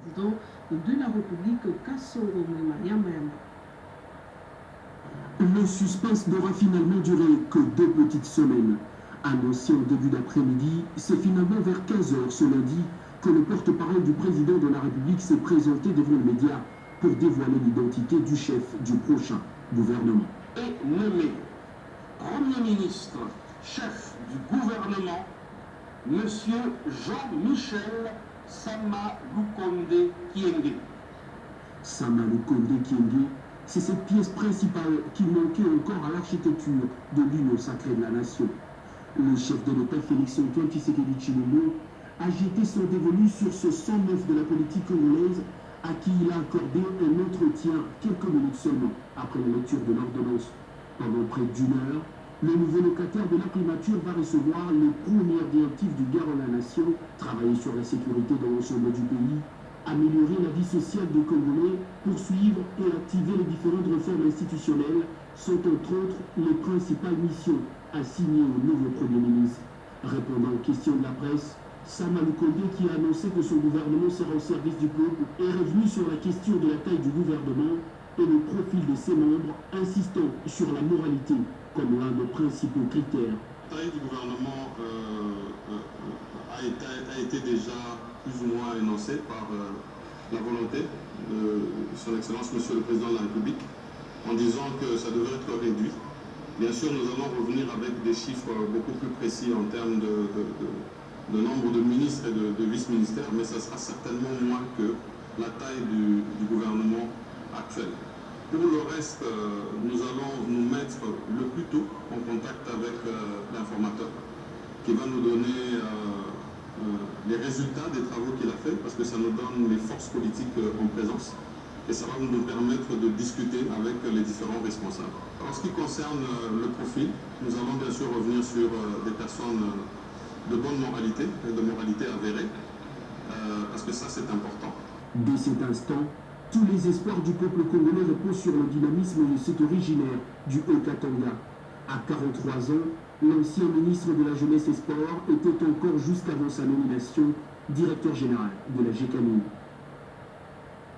président de la République, Kassongo Mariama. Le suspense n'aura finalement duré que 2 petites semaines. Annoncé en début d'après-midi, c'est finalement vers 15h ce lundi que le porte-parole du président de la République s'est présenté devant les médias pour dévoiler l'identité du chef du prochain gouvernement. Est nommé Premier ministre, chef du gouvernement, M. Jean-Michel Sama Lukonde Kyenge. Sama Lukonde Kyenge, c'est cette pièce principale qui manquait encore à l'architecture de l'Union sacrée de la nation. Le chef de l'État Félix-Antoine Tshisekedi Tshilombo a jeté son dévolu sur ce 109 de la politique congolaise à qui il a accordé un entretien quelques minutes seulement après la lecture de l'ordonnance. Pendant près d'1 heure, le nouveau locataire de la primature va recevoir les premières directives du garant de la nation, travailler sur la sécurité dans l'ensemble du pays, améliorer la vie sociale des Congolais, poursuivre et activer les différentes réformes institutionnelles sont entre autres les principales missions assignées au nouveau Premier ministre. Répondant aux questions de la presse, Sama Lukonde, qui a annoncé que son gouvernement sera au service du peuple, est revenu sur la question de la taille du gouvernement et le profil de ses membres, insistant sur la moralité comme l'un des principaux critères. La taille du gouvernement a été déjà plus ou moins énoncée par la volonté de son Excellence Monsieur le Président de la République en disant que ça devrait être réduit. Bien sûr, nous allons revenir avec des chiffres beaucoup plus précis en termes de nombre de ministres et de vice-ministères, mais ça sera certainement moins que la taille du gouvernement actuel. Pour le reste, nous allons nous mettre le plus tôt en contact avec l'informateur qui va nous donner les résultats des travaux qu'il a fait, parce que ça nous donne les forces politiques en présence et ça va nous permettre de discuter avec les différents responsables. En ce qui concerne le profil, nous allons bien sûr revenir sur des personnes de bonne moralité, de moralité avérée, parce que ça c'est important. Dès cet instant, tous les espoirs du peuple congolais reposent sur le dynamisme de cet originaire du Haut-Katanga. À 43 ans, l'ancien ministre de la Jeunesse et Sport était encore jusqu'avant sa nomination directeur général de la GKMI.